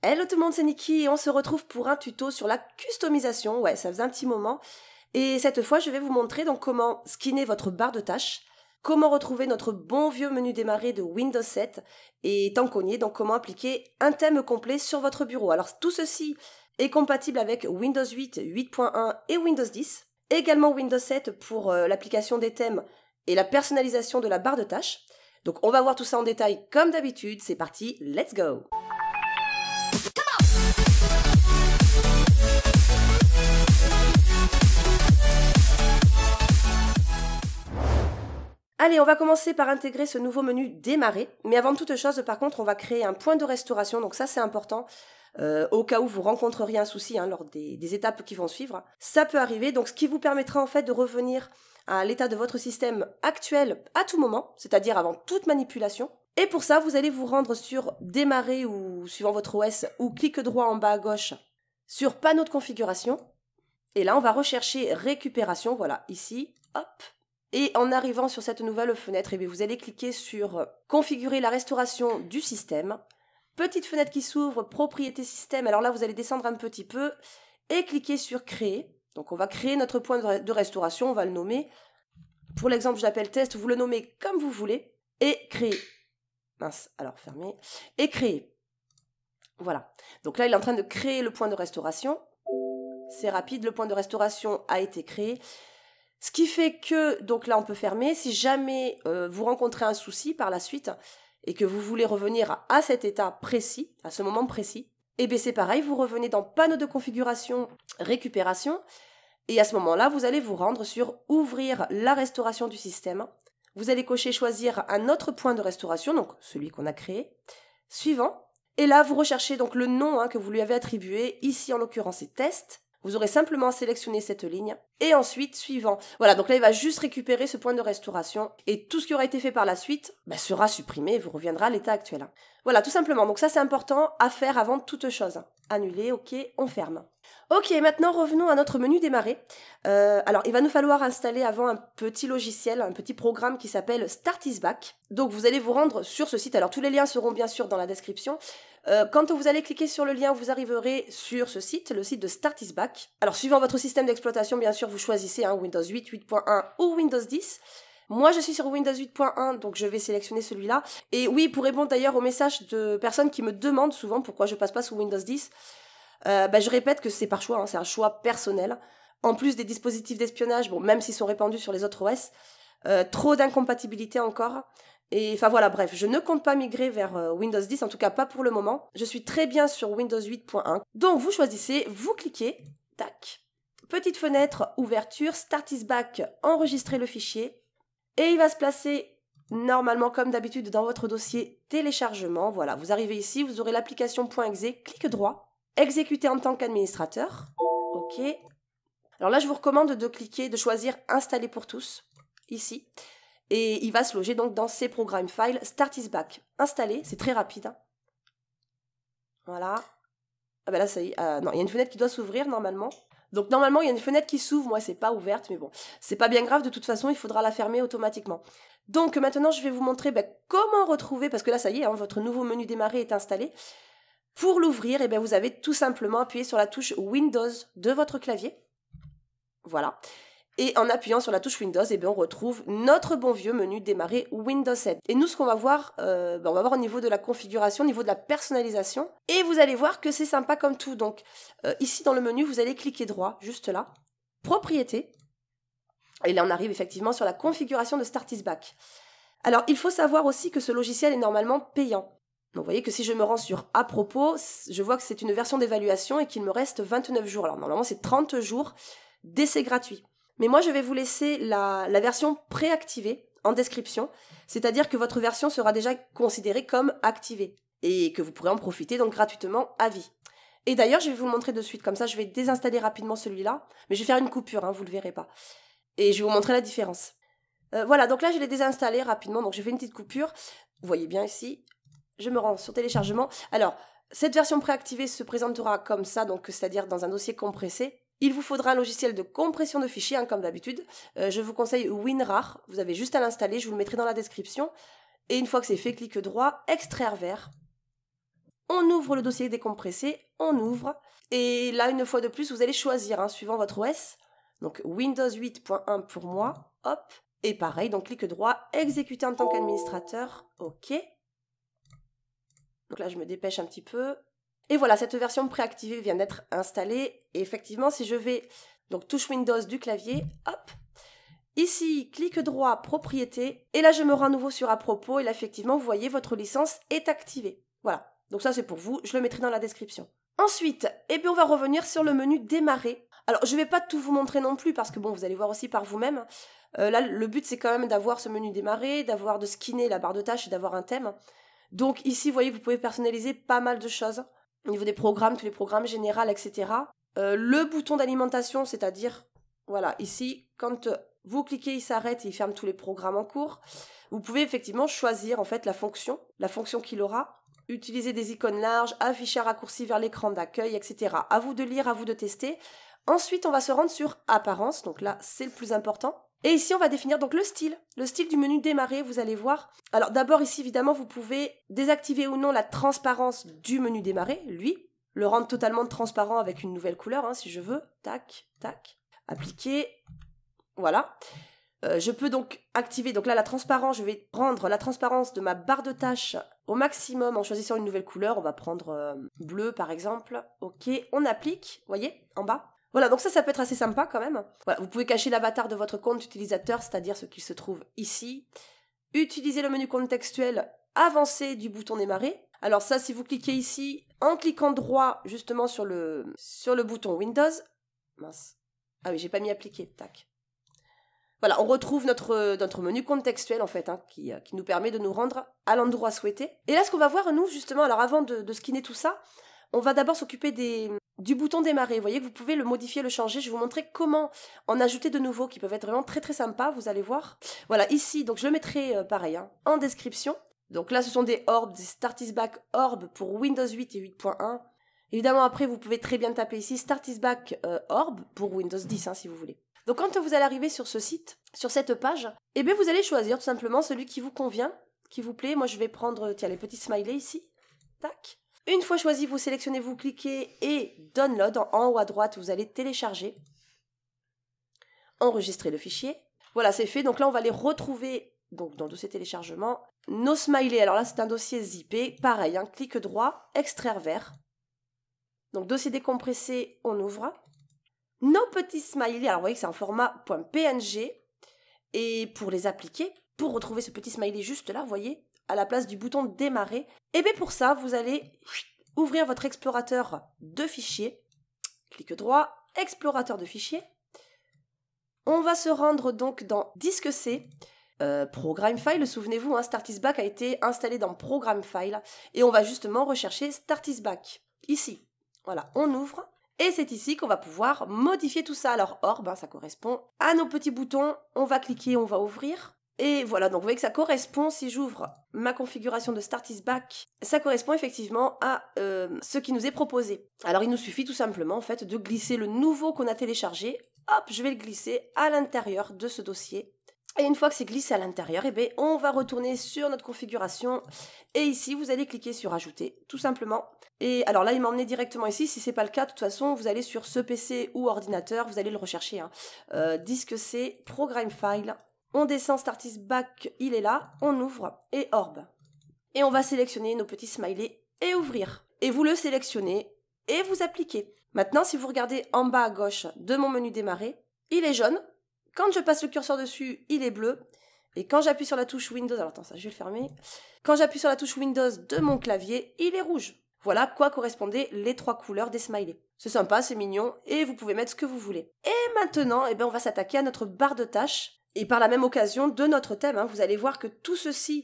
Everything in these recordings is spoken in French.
Hello tout le monde, c'est Niki et on se retrouve pour un tuto sur la customisation. Ouais, ça faisait un petit moment. Et cette fois, je vais vous montrer donc comment skinner votre barre de tâches, comment retrouver notre bon vieux menu démarrer de Windows 7 et tant qu'on y est, donc comment appliquer un thème complet sur votre bureau. Alors tout ceci est compatible avec Windows 8, 8.1 et Windows 10. Également Windows 7 pour l'application des thèmes et la personnalisation de la barre de tâches. Donc on va voir tout ça en détail comme d'habitude. C'est parti, let's go! Allez, on va commencer par intégrer ce nouveau menu démarrer. Mais avant toute chose, par contre, on va créer un point de restauration. Donc ça, c'est important. Au cas où vous rencontreriez un souci lors des étapes qui vont suivre. Ça peut arriver. Donc ce qui vous permettra en fait de revenir à l'état de votre système actuel à tout moment, c'est-à-dire avant toute manipulation. Et pour ça, vous allez vous rendre sur démarrer ou suivant votre OS ou clic droit en bas à gauche sur panneau de configuration. Et là, on va rechercher récupération. Voilà, ici, hop. Et en arrivant sur cette nouvelle fenêtre, vous allez cliquer sur configurer la restauration du système. Petite fenêtre qui s'ouvre, propriété système. Alors là, vous allez descendre un petit peu et cliquer sur créer. Donc on va créer notre point de restauration, on va le nommer. Pour l'exemple, je l'appelle test, vous le nommez comme vous voulez. Et créer. Mince, alors fermez. Et créer. Voilà. Donc là, il est en train de créer le point de restauration. C'est rapide, le point de restauration a été créé. Ce qui fait que, donc là on peut fermer, si jamais vous rencontrez un souci par la suite et que vous voulez revenir à cet état précis, à ce moment précis, et bien c'est pareil, vous revenez dans panneau de configuration, récupération, et à ce moment-là vous allez vous rendre sur ouvrir la restauration du système. Vous allez cocher choisir un autre point de restauration, donc celui qu'on a créé, suivant, et là vous recherchez donc le nom que vous lui avez attribué, ici en l'occurrence c'est test. Vous aurez simplement sélectionné cette ligne. Et ensuite, suivant. Voilà, donc là, il va juste récupérer ce point de restauration. Et tout ce qui aura été fait par la suite sera supprimé et vous reviendra à l'état actuel. Voilà, tout simplement. Donc ça, c'est important à faire avant toute chose. Annuler, ok, on ferme. Ok, maintenant, revenons à notre menu démarrer. Alors, il va nous falloir installer avant un petit logiciel, un petit programme qui s'appelle Start is Back. Donc, vous allez vous rendre sur ce site. Alors, tous les liens seront bien sûr dans la description. Quand vous allez cliquer sur le lien, vous arriverez sur ce site, le site de Start is Back. Alors, suivant votre système d'exploitation, bien sûr, vous choisissez Windows 8, 8.1 ou Windows 10. Moi, je suis sur Windows 8.1, donc je vais sélectionner celui-là. Et oui, pour répondre d'ailleurs aux messages de personnes qui me demandent souvent pourquoi je passe pas sous Windows 10, je répète que c'est par choix, c'est un choix personnel. En plus des dispositifs d'espionnage, bon, même s'ils sont répandus sur les autres OS, trop d'incompatibilité encore. Et enfin voilà, bref, je ne compte pas migrer vers Windows 10, en tout cas pas pour le moment. Je suis très bien sur Windows 8.1. Donc vous choisissez, vous cliquez, tac. Petite fenêtre, ouverture, Start is Back, enregistrer le fichier. Et il va se placer normalement comme d'habitude dans votre dossier téléchargement. Voilà, vous arrivez ici, vous aurez l'application .exe, clic droit, exécuter en tant qu'administrateur. Ok. Alors là, je vous recommande de cliquer, de choisir installer pour tous, ici. Et il va se loger donc dans ces programmes files. Start is Back. Installer, c'est très rapide. Voilà. Ah ben là, ça y est. Non, il y a une fenêtre qui doit s'ouvrir normalement. Donc normalement, il y a une fenêtre qui s'ouvre. Moi, c'est pas ouverte, mais bon. C'est pas bien grave. De toute façon, il faudra la fermer automatiquement. Donc maintenant, je vais vous montrer comment retrouver, parce que là, ça y est, votre nouveau menu démarrer est installé. Pour l'ouvrir, vous avez tout simplement appuyé sur la touche Windows de votre clavier. Voilà. Et en appuyant sur la touche Windows, on retrouve notre bon vieux menu démarrer Windows 7. Et nous, ce qu'on va voir, on va voir au niveau de la configuration, au niveau de la personnalisation. Et vous allez voir que c'est sympa comme tout. Donc, ici dans le menu, vous allez cliquer droit, juste là. Propriété. Et là, on arrive effectivement sur la configuration de Start is Back. Alors, il faut savoir aussi que ce logiciel est normalement payant. Donc, vous voyez que si je me rends sur à propos, je vois que c'est une version d'évaluation et qu'il me reste 29 jours. Alors, normalement, c'est 30 jours d'essai gratuit. Mais moi, je vais vous laisser la version préactivée en description, c'est-à-dire que votre version sera déjà considérée comme activée et que vous pourrez en profiter donc gratuitement à vie. Et d'ailleurs, je vais vous le montrer de suite, comme ça je vais désinstaller rapidement celui-là, mais je vais faire une coupure, vous ne le verrez pas. Et je vais vous montrer la différence. Voilà, donc là je l'ai désinstallé rapidement, donc je fais une petite coupure. Vous voyez bien ici, je me rends sur téléchargement. Alors, cette version préactivée se présentera comme ça, donc c'est-à-dire dans un dossier compressé. Il vous faudra un logiciel de compression de fichiers, comme d'habitude. Je vous conseille WinRAR. Vous avez juste à l'installer, je vous le mettrai dans la description. Et une fois que c'est fait, clic droit, extraire vers. on ouvre le dossier décompressé, on ouvre, et là, une fois de plus, vous allez choisir, hein, suivant votre OS, donc Windows 8.1 pour moi, hop, et pareil, donc clic droit, exécuter en tant qu'administrateur, ok. Donc là, je me dépêche un petit peu. Et voilà, cette version préactivée vient d'être installée. Et effectivement, si je vais, donc touche Windows du clavier, hop. Ici, clic droit, propriété. Et là, je me rends à nouveau sur à propos. Et là, effectivement, vous voyez, votre licence est activée. Voilà. Donc ça, c'est pour vous. Je le mettrai dans la description. Ensuite, eh bien, on va revenir sur le menu démarrer. Alors, je ne vais pas tout vous montrer non plus parce que bon, vous allez voir aussi par vous-même. Là, le but, c'est quand même d'avoir ce menu démarrer, de skinner la barre de tâches et d'avoir un thème. Donc ici, vous voyez, vous pouvez personnaliser pas mal de choses. Au niveau des programmes, tous les programmes généraux, etc. Le bouton d'alimentation, c'est-à-dire, voilà, ici, quand vous cliquez, il s'arrête et il ferme tous les programmes en cours. Vous pouvez effectivement choisir en fait la fonction qu'il aura. Utiliser des icônes larges, afficher un raccourci vers l'écran d'accueil, etc. À vous de lire, à vous de tester. Ensuite, on va se rendre sur apparence. Donc là, c'est le plus important. Et ici, on va définir donc le style du menu démarrer, vous allez voir. Alors d'abord ici, évidemment, vous pouvez désactiver ou non la transparence du menu démarrer, lui, le rendre totalement transparent avec une nouvelle couleur, hein, si je veux. Tac, tac, appliquer, voilà. Je peux donc activer, donc là la transparence, je vais prendre la transparence de ma barre de tâches au maximum en choisissant une nouvelle couleur, on va prendre bleu par exemple. Ok, on applique, voyez, en bas. Voilà, donc ça peut être assez sympa quand même. Voilà, vous pouvez cacher l'avatar de votre compte utilisateur, c'est-à-dire ce qui se trouve ici. Utiliser le menu contextuel avancé du bouton démarrer. Alors ça, si vous cliquez ici, en cliquant droit justement sur le bouton Windows. Mince. Ah oui, j'ai pas mis appliquer, tac. Voilà, on retrouve notre menu contextuel en fait, hein, qui nous permet de nous rendre à l'endroit souhaité. Et là, ce qu'on va voir, nous, justement, alors avant de skinner tout ça, on va d'abord s'occuper du bouton démarrer. Vous voyez que vous pouvez le modifier, le changer. Je vais vous montrer comment en ajouter de nouveaux qui peuvent être vraiment très très sympas, vous allez voir. Voilà, ici, donc je le mettrai pareil, hein, en description. Donc là, ce sont des orbs, des Start is Back Orb pour Windows 8 et 8.1. Évidemment, après, vous pouvez très bien taper ici Start is Back Orb pour Windows 10, hein, si vous voulez. Donc quand vous allez arriver sur ce site, sur cette page, eh bien vous allez choisir tout simplement celui qui vous convient, qui vous plaît. Moi je vais prendre, tiens, les petits smileys ici. Tac. Une fois choisi, vous sélectionnez, vous cliquez et download. En haut à droite, vous allez télécharger. Enregistrer le fichier. Voilà, c'est fait. Donc là, on va les retrouver donc, dans le dossier téléchargement. Nos smileys, alors là, c'est un dossier zippé. Pareil, hein, clic droit, extraire vers. Donc dossier décompressé, on ouvre. Nos petits smileys, alors vous voyez que c'est en format .png, et pour les appliquer, pour retrouver ce petit smiley juste là, vous voyez, à la place du bouton démarrer, et bien pour ça, vous allez ouvrir votre explorateur de fichiers, clic droit, explorateur de fichiers, on va se rendre donc dans disque C, Program File, souvenez-vous, hein, Start is Back a été installé dans Program File, et on va justement rechercher Start is Back, ici, voilà, on ouvre. Et c'est ici qu'on va pouvoir modifier tout ça. Alors orb, hein, ça correspond à nos petits boutons. On va cliquer, on va ouvrir. Et voilà, donc vous voyez que ça correspond, si j'ouvre ma configuration de Start is Back, ça correspond effectivement à ce qui nous est proposé. Alors il nous suffit tout simplement en fait de glisser le nouveau qu'on a téléchargé. Hop, je vais le glisser à l'intérieur de ce dossier. Et une fois que c'est glissé à l'intérieur, eh bien, on va retourner sur notre configuration. Et ici, vous allez cliquer sur Ajouter, tout simplement. Et alors là, il m'a emmené directement ici. Si ce n'est pas le cas, de toute façon, vous allez sur ce PC ou ordinateur, vous allez le rechercher. Hein. Disque C, Program File. On descend Start is Back, il est là. On ouvre et Orb. Et on va sélectionner nos petits smileys et ouvrir. Et vous le sélectionnez et vous appliquez. Maintenant, si vous regardez en bas à gauche de mon menu démarrer, il est jaune. Quand je passe le curseur dessus, il est bleu. Et quand j'appuie sur la touche Windows, alors attends, ça je vais le fermer. Quand j'appuie sur la touche Windows de mon clavier, il est rouge. Voilà quoi correspondaient les trois couleurs des smileys. C'est sympa, c'est mignon, et vous pouvez mettre ce que vous voulez. Et maintenant, eh bien, on va s'attaquer à notre barre de tâches, et par la même occasion de notre thème. Hein, vous allez voir que tout ceci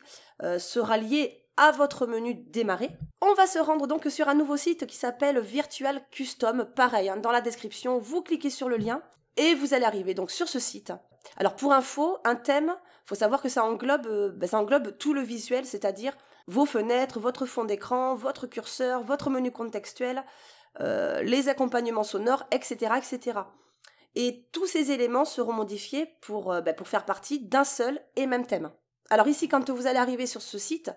sera lié à votre menu démarrer. On va se rendre donc sur un nouveau site qui s'appelle Virtual Custom. Pareil, hein, dans la description, vous cliquez sur le lien. Et vous allez arriver donc sur ce site. Alors pour info, un thème, il faut savoir que ça englobe tout le visuel, c'est-à-dire vos fenêtres, votre fond d'écran, votre curseur, votre menu contextuel, les accompagnements sonores, etc., etc. Et tous ces éléments seront modifiés pour faire partie d'un seul et même thème. Alors ici, quand vous allez arriver sur ce site,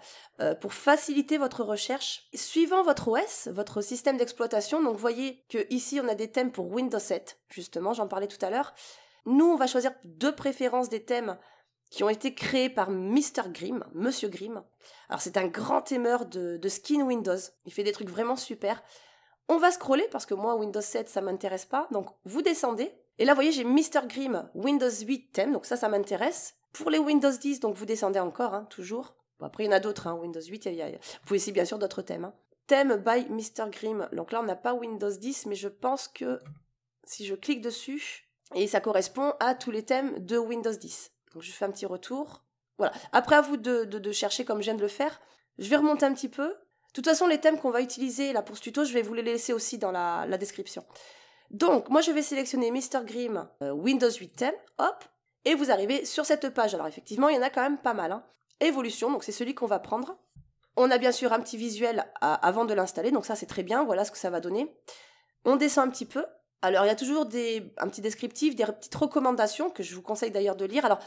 pour faciliter votre recherche, suivant votre OS, votre système d'exploitation, donc vous voyez que ici on a des thèmes pour Windows 7, justement, j'en parlais tout à l'heure. Nous, on va choisir de préférence des thèmes qui ont été créés par Mr. Grimm, Monsieur Grimm. Alors c'est un grand aimeur de skin Windows, il fait des trucs vraiment super. On va scroller, parce que moi, Windows 7, ça m'intéresse pas, donc vous descendez, et là, vous voyez, j'ai Mr. Grimm, Windows 8 thème, donc ça m'intéresse. Pour les Windows 10, donc vous descendez encore, hein, toujours. Bon, après, il y en a d'autres, hein, Windows 8, vous pouvez essayer bien sûr d'autres thèmes. Hein. Thème by Mr. Grimm. Donc là, on n'a pas Windows 10, mais je pense que si je clique dessus, et ça correspond à tous les thèmes de Windows 10. Donc je fais un petit retour. Voilà. Après, à vous de chercher comme je viens de le faire. Je vais remonter un petit peu. De toute façon, les thèmes qu'on va utiliser là pour ce tuto, je vais vous les laisser aussi dans la description. Donc, moi, je vais sélectionner Mr. Grimm, Windows 8 thème, hop, et vous arrivez sur cette page. Alors, effectivement, il y en a quand même pas mal. Hein. Évolution, donc c'est celui qu'on va prendre. On a bien sûr un petit visuel avant de l'installer, donc ça, c'est très bien. Voilà ce que ça va donner. On descend un petit peu. Alors, il y a toujours un petit descriptif, des petites recommandations que je vous conseille d'ailleurs de lire. Alors,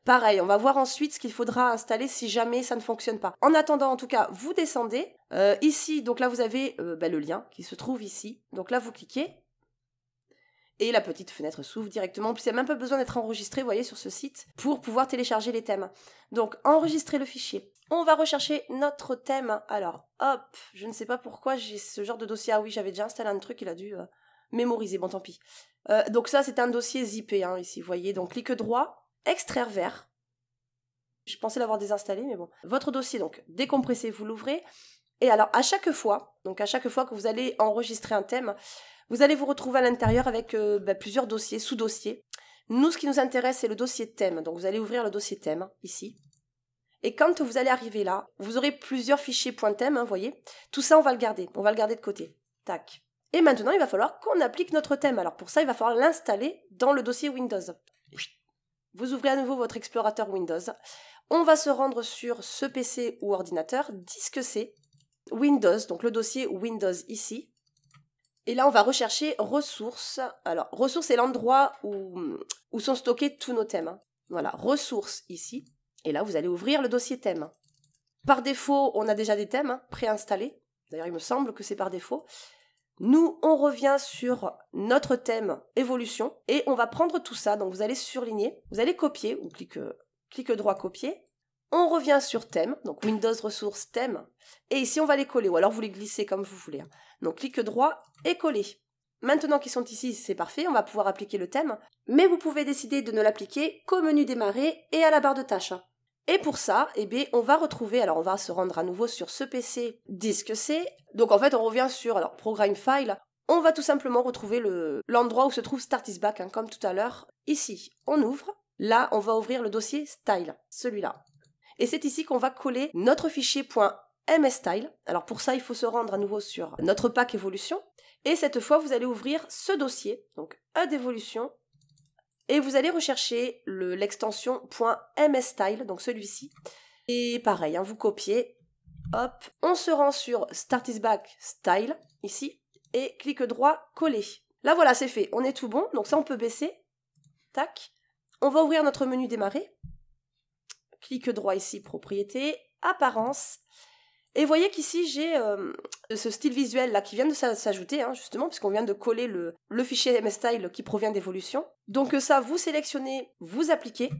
pareil, on va voir ensuite ce qu'il faudra installer si jamais ça ne fonctionne pas. En attendant, en tout cas, vous descendez. Ici, donc là, vous avez le lien qui se trouve ici. Donc là, vous cliquez. Et la petite fenêtre s'ouvre directement. En plus, il n'y a même pas besoin d'être enregistré, vous voyez, sur ce site, pour pouvoir télécharger les thèmes. Donc, enregistrer le fichier. On va rechercher notre thème. Alors, hop, je ne sais pas pourquoi j'ai ce genre de dossier. Ah oui, j'avais déjà installé un truc, il a dû mémoriser. Bon, tant pis. Donc ça, c'est un dossier zippé, hein, ici, vous voyez. Donc, clic droit, extraire vers. Je pensais l'avoir désinstallé, mais bon. Votre dossier, donc, décompressé, vous l'ouvrez. Et alors, à chaque fois que vous allez enregistrer un thème, vous allez vous retrouver à l'intérieur avec plusieurs dossiers, sous-dossiers. Nous, ce qui nous intéresse, c'est le dossier thème. Donc, vous allez ouvrir le dossier thème, ici. Et quand vous allez arriver là, vous aurez plusieurs fichiers .thème, vous voyez. Tout ça, on va le garder. On va le garder de côté. Tac. Et maintenant, il va falloir qu'on applique notre thème. Alors, pour ça, il va falloir l'installer dans le dossier Windows. Vous ouvrez à nouveau votre explorateur Windows. On va se rendre sur ce PC ou ordinateur, disque C, Windows, donc le dossier Windows ici. Et là, on va rechercher ressources. Alors, ressources, c'est l'endroit où sont stockés tous nos thèmes. Hein. Voilà, ressources ici. Et là, vous allez ouvrir le dossier thème. Par défaut, on a déjà des thèmes hein, préinstallés. D'ailleurs, il me semble que c'est par défaut. Nous, on revient sur notre thème évolution et on va prendre tout ça. Donc, vous allez surligner, vous allez copier ou clic droit copier. On revient sur thème, donc Windows ressources thème. Et ici, on va les coller ou alors vous les glissez comme vous voulez. Hein. Donc, clic droit et coller. Maintenant qu'ils sont ici, c'est parfait, on va pouvoir appliquer le thème. Mais vous pouvez décider de ne l'appliquer qu'au menu démarrer et à la barre de tâches. Et pour ça, eh bien, on va retrouver, alors on va se rendre à nouveau sur ce PC disque C. Donc en fait, on revient sur alors, Programme File. On va tout simplement retrouver l'endroit où se trouve Start is Back, hein, comme tout à l'heure. Ici, on ouvre. Là, on va ouvrir le dossier Style, celui-là. Et c'est ici qu'on va coller notre fichier .mstyle. Alors pour ça, il faut se rendre à nouveau sur notre pack évolution. Et cette fois, vous allez ouvrir ce dossier, donc E d'évolution. Et vous allez rechercher l'extension .mstyle, donc celui-ci. Et pareil, hein, vous copiez, hop, on se rend sur Start is Back Style, ici, et clic droit, coller. Là voilà, c'est fait, on est tout bon, donc ça on peut baisser, tac. On va ouvrir notre menu démarrer, clic droit ici, propriété, apparence. Et vous voyez qu'ici, j'ai ce style visuel là qui vient de s'ajouter, hein, justement, puisqu'on vient de coller le fichier mstyle qui provient d'évolution. Donc ça, vous sélectionnez, vous appliquez.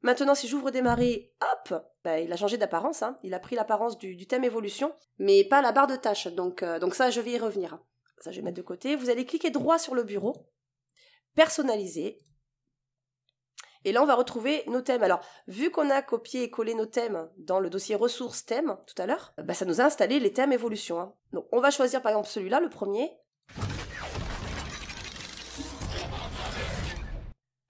Maintenant, si j'ouvre démarrer, hop, il a changé d'apparence. Hein, il a pris l'apparence du thème évolution, mais pas la barre de tâches. Donc ça, je vais y revenir. Ça, je vais mettre de côté. Vous allez cliquer droit sur le bureau, personnaliser. Et là, on va retrouver nos thèmes. Alors, vu qu'on a copié et collé nos thèmes dans le dossier ressources thèmes tout à l'heure, ça nous a installé les thèmes évolution. Hein. Donc, on va choisir par exemple celui-là, le premier.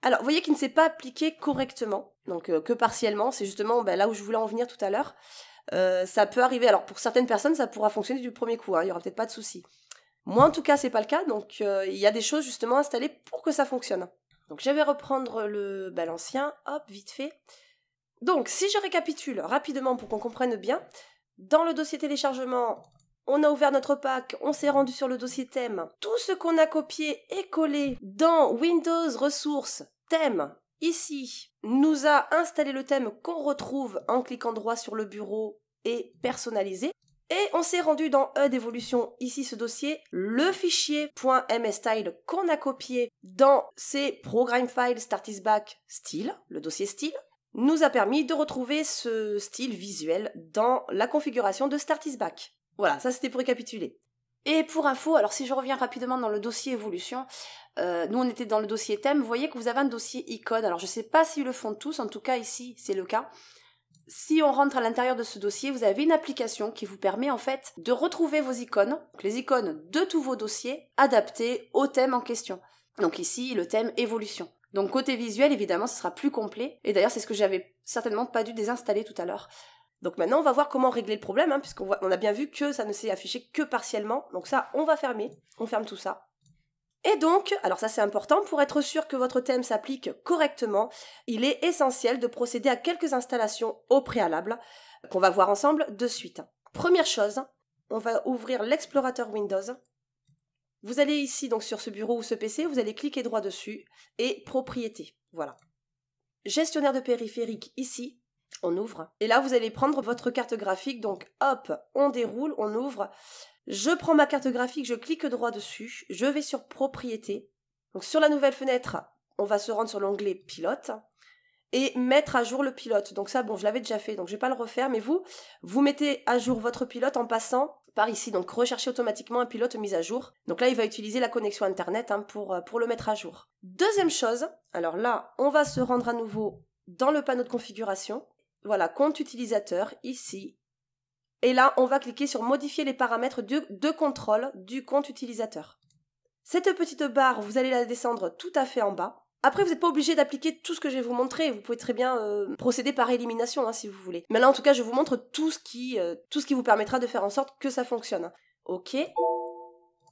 Alors, vous voyez qu'il ne s'est pas appliqué correctement, donc que partiellement. C'est justement là où je voulais en venir tout à l'heure. Ça peut arriver. Alors, pour certaines personnes, ça pourra fonctionner du premier coup. Hein, il n'y aura peut-être pas de souci. Moi, en tout cas, c'est pas le cas. Donc, il y a des choses justement installées pour que ça fonctionne. Donc je vais reprendre l'ancien, hop, vite fait. Donc si je récapitule rapidement pour qu'on comprenne bien, dans le dossier téléchargement, on a ouvert notre pack, on s'est rendu sur le dossier thème. Tout ce qu'on a copié et collé dans Windows ressources thème, ici, nous a installé le thème qu'on retrouve en cliquant droit sur le bureau et personnalisé. Et on s'est rendu dans E d'évolution, ici ce dossier, le fichier .mstyle qu'on a copié dans ces Program Files Startisback style, le dossier style, nous a permis de retrouver ce style visuel dans la configuration de Startisback. Voilà, ça c'était pour récapituler. Et pour info, alors si je reviens rapidement dans le dossier évolution, nous on était dans le dossier thème, vous voyez que vous avez un dossier icône, alors je sais pas s'ils le font tous, en tout cas ici c'est le cas. Si on rentre à l'intérieur de ce dossier, vous avez une application qui vous permet en fait de retrouver vos icônes, donc les icônes de tous vos dossiers, adaptées au thème en question. Donc ici, le thème évolution. Donc côté visuel, évidemment, ce sera plus complet. Et d'ailleurs, c'est ce que j'avais certainement pas dû désinstaller tout à l'heure. Donc maintenant, on va voir comment régler le problème, puisqu'on a bien vu que ça ne s'est affiché que partiellement. Donc ça, on va fermer. On ferme tout ça. Et donc, alors ça c'est important, pour être sûr que votre thème s'applique correctement, il est essentiel de procéder à quelques installations au préalable, qu'on va voir ensemble de suite. Première chose, on va ouvrir l'explorateur Windows. Vous allez ici, donc sur ce bureau ou ce PC, vous allez cliquer droit dessus, et propriétés, voilà. Gestionnaire de périphérique, ici, on ouvre. Et là, vous allez prendre votre carte graphique, donc hop, on déroule, on ouvre. Je prends ma carte graphique, je clique droit dessus, je vais sur Propriétés. Donc sur la nouvelle fenêtre, on va se rendre sur l'onglet Pilote et mettre à jour le pilote. Donc ça, bon, je l'avais déjà fait, donc je ne vais pas le refaire, mais vous mettez à jour votre pilote en passant par ici. Donc recherchez automatiquement un pilote mis à jour. Donc là, il va utiliser la connexion Internet pour le mettre à jour. Deuxième chose, alors là, on va se rendre à nouveau dans le panneau de configuration. Voilà, compte utilisateur, ici. Et là, on va cliquer sur modifier les paramètres de contrôle du compte utilisateur. Cette petite barre, vous allez la descendre tout à fait en bas. Après, vous n'êtes pas obligé d'appliquer tout ce que je vais vous montrer. Vous pouvez très bien procéder par élimination si vous voulez. Mais là, en tout cas, je vous montre tout ce qui vous permettra de faire en sorte que ça fonctionne. Ok.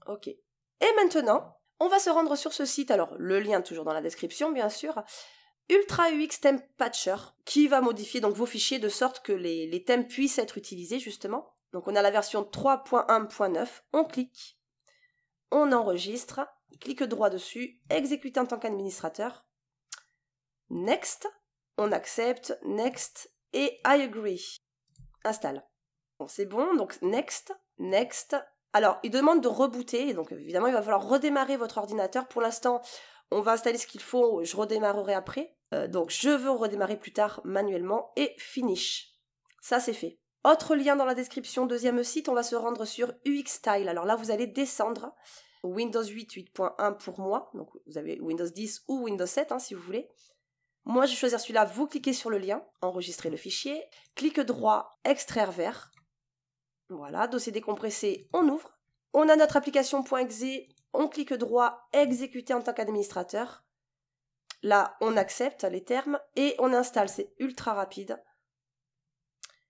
Ok. Et maintenant, on va se rendre sur ce site. Alors, le lien toujours dans la description, bien sûr. Ultra UX Theme Patcher, qui va modifier donc vos fichiers de sorte que les thèmes puissent être utilisés justement. Donc on a la version 3.1.9, on clique, on enregistre, clique droit dessus, exécuter en tant qu'administrateur, next, on accepte, next et I agree, installe. Bon, c'est bon, donc next, next. Alors il demande de rebooter, donc évidemment il va falloir redémarrer votre ordinateur. Pour l'instant, on va installer ce qu'il faut, je redémarrerai après. Donc je veux redémarrer plus tard manuellement et finish. Ça c'est fait. Autre lien dans la description, deuxième site, on va se rendre sur UX Style. Alors là vous allez descendre Windows 8 8.1 pour moi. Donc vous avez Windows 10 ou Windows 7 si vous voulez. Moi je vais choisir celui-là, vous cliquez sur le lien, enregistrez le fichier, clic droit, extraire vers. Voilà, dossier décompressé, on ouvre. On a notre application .exe, on clique droit, exécuter en tant qu'administrateur. Là, on accepte les termes et on installe, c'est ultra rapide.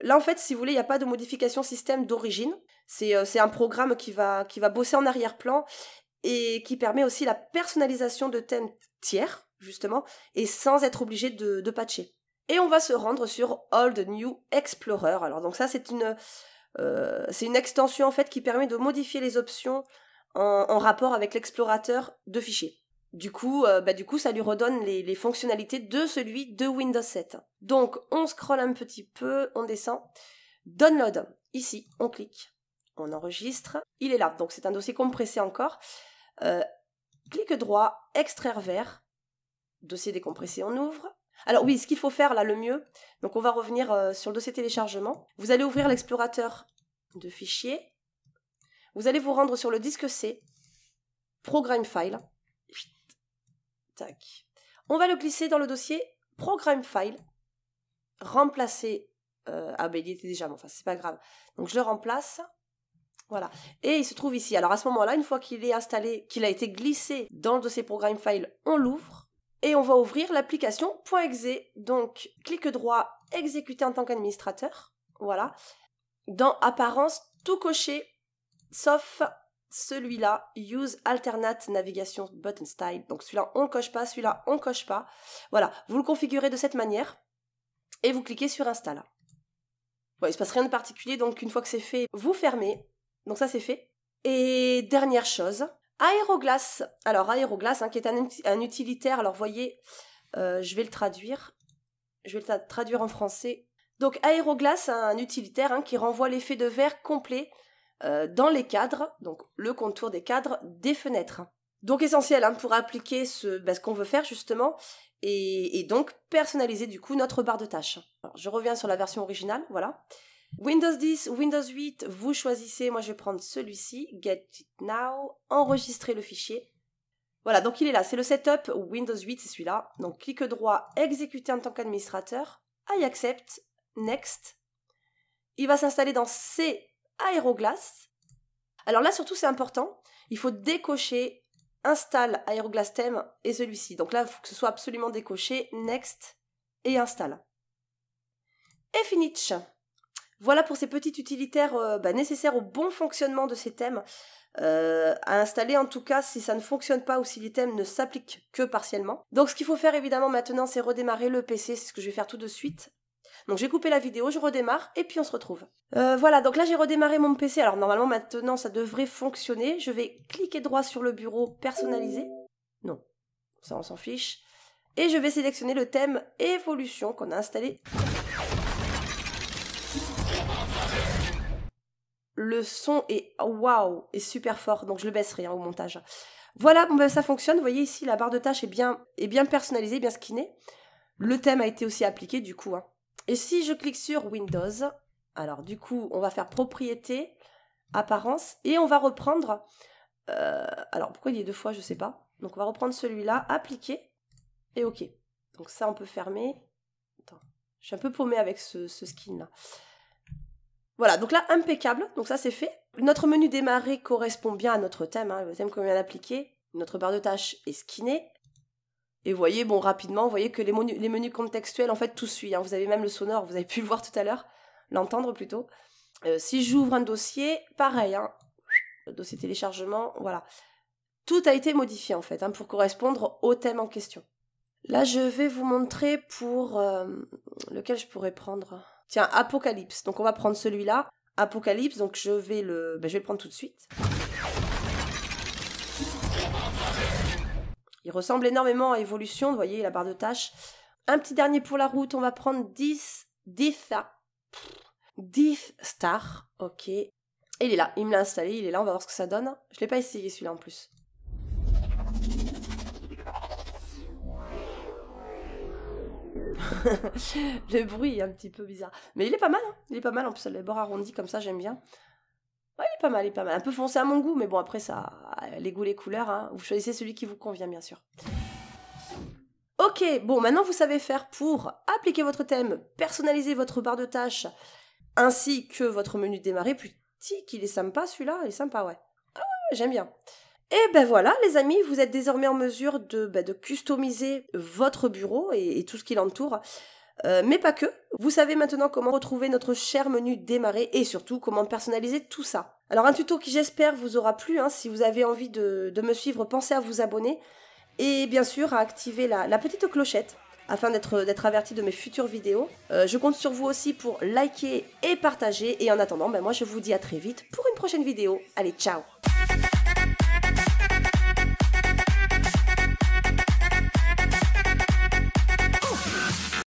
Là, en fait, si vous voulez, il n'y a pas de modification système d'origine. C'est un programme qui va bosser en arrière-plan et qui permet aussi la personnalisation de thèmes tiers, justement, et sans être obligé de patcher. Et on va se rendre sur Old New Explorer. Alors, donc ça, c'est une extension, en fait, qui permet de modifier les options en rapport avec l'explorateur de fichiers. Du coup, ça lui redonne les fonctionnalités de celui de Windows 7. Donc, on scrolle un petit peu, on descend. Download, ici, on clique, on enregistre. Il est là, donc c'est un dossier compressé encore. Clic droit, extraire vers. Dossier décompressé, on ouvre. Alors oui, ce qu'il faut faire là, le mieux, donc on va revenir sur le dossier téléchargement. Vous allez ouvrir l'explorateur de fichiers. Vous allez vous rendre sur le disque C, Program File. Tac. On va le glisser dans le dossier Program File, remplacer. Il était déjà, mais enfin, c'est pas grave. Donc je le remplace. Voilà. Et il se trouve ici. Alors à ce moment-là, une fois qu'il est installé, qu'il a été glissé dans le dossier Program File, on l'ouvre et on va ouvrir l'application .exe. Donc clic droit, exécuter en tant qu'administrateur. Voilà. Dans Apparence, tout coché, sauf celui-là, Use Alternate Navigation Button Style. Donc celui-là, on ne coche pas, celui-là, on ne coche pas. Voilà, vous le configurez de cette manière et vous cliquez sur Install. Bon, il ne se passe rien de particulier, donc une fois que c'est fait, vous fermez. Donc ça, c'est fait. Et dernière chose, Aeroglass. Alors Aeroglass, qui est un utilitaire, alors vous voyez, Je vais le traduire. Je vais le traduire en français. Donc Aéroglace, un utilitaire qui renvoie l'effet de verre complet dans les cadres, donc le contour des cadres des fenêtres. Donc essentiel pour appliquer ce qu'on veut faire justement et donc personnaliser du coup notre barre de tâches. Alors, je reviens sur la version originale, voilà. Windows 10, Windows 8, vous choisissez, moi je vais prendre celui-ci, Get It Now, enregistrer le fichier. Voilà, donc il est là, c'est le setup Windows 8, c'est celui-là. Donc clic droit, exécuter en tant qu'administrateur, I accept, next. Il va s'installer dans C Aéroglace. Alors là surtout c'est important, il faut décocher installe Aéroglace thème et celui-ci. Donc là il faut que ce soit absolument décoché, next et installe. Et finish. Voilà pour ces petits utilitaires nécessaires au bon fonctionnement de ces thèmes. À installer en tout cas si ça ne fonctionne pas ou si les thèmes ne s'appliquent que partiellement. Donc ce qu'il faut faire évidemment maintenant c'est redémarrer le PC, c'est ce que je vais faire tout de suite. Donc j'ai coupé la vidéo, je redémarre et puis on se retrouve. Voilà, donc là j'ai redémarré mon PC, alors normalement maintenant ça devrait fonctionner. Je vais cliquer droit sur le bureau personnaliser. Non, ça on s'en fiche. Et je vais sélectionner le thème évolution qu'on a installé. Le son est waouh, est super fort, donc je le baisserai au montage. Voilà, ça fonctionne. Vous voyez ici, la barre de tâches est bien personnalisée, bien skinnée. Le thème a été aussi appliqué du coup. Et si je clique sur Windows, alors du coup, on va faire propriété, apparence, et on va reprendre... alors pourquoi il y a deux fois, je sais pas. Donc on va reprendre celui-là, appliquer, et OK. Donc ça, on peut fermer. Attends, je suis un peu paumée avec ce skin-là. Voilà, donc là, impeccable, donc ça c'est fait. Notre menu démarrer correspond bien à notre thème, le thème qu'on vient d'appliquer. Notre barre de tâches est skinnée. Et vous voyez, rapidement, vous voyez que les menus contextuels, en fait, tout suit. Vous avez même le sonore, vous avez pu le voir tout à l'heure, l'entendre plutôt. Si j'ouvre un dossier, pareil, le dossier téléchargement, voilà. Tout a été modifié, en fait, pour correspondre au thème en question. Là, je vais vous montrer pour lequel je pourrais prendre... Tiens, Apocalypse. Donc on va prendre celui-là. Apocalypse, donc je vais le prendre tout de suite. Il ressemble énormément à Evolution, vous voyez, la barre de tâches. Un petit dernier pour la route, on va prendre Div Star. Ok. Et il est là, il me l'a installé, il est là, on va voir ce que ça donne. Je ne l'ai pas essayé celui-là en plus. Le bruit est un petit peu bizarre. Mais il est pas mal, il est pas mal. En plus, les bords arrondis comme ça, j'aime bien. Ouais, il est pas mal, Un peu foncé à mon goût, mais bon, après, ça, les goûts, les couleurs, vous choisissez celui qui vous convient, bien sûr. Ok, bon, maintenant, vous savez faire pour appliquer votre thème, personnaliser votre barre de tâches, ainsi que votre menu démarrer. Petit, qu'il est sympa, celui-là. Il est sympa, ouais. Ah ouais, j'aime bien. Et ben voilà les amis, vous êtes désormais en mesure de customiser votre bureau et tout ce qui l'entoure, mais pas que. Vous savez maintenant comment retrouver notre cher menu démarrer et surtout comment personnaliser tout ça. Alors un tuto qui j'espère vous aura plu, si vous avez envie de me suivre, pensez à vous abonner et bien sûr à activer la petite clochette afin d'être averti de mes futures vidéos. Je compte sur vous aussi pour liker et partager et en attendant, moi je vous dis à très vite pour une prochaine vidéo. Allez, ciao!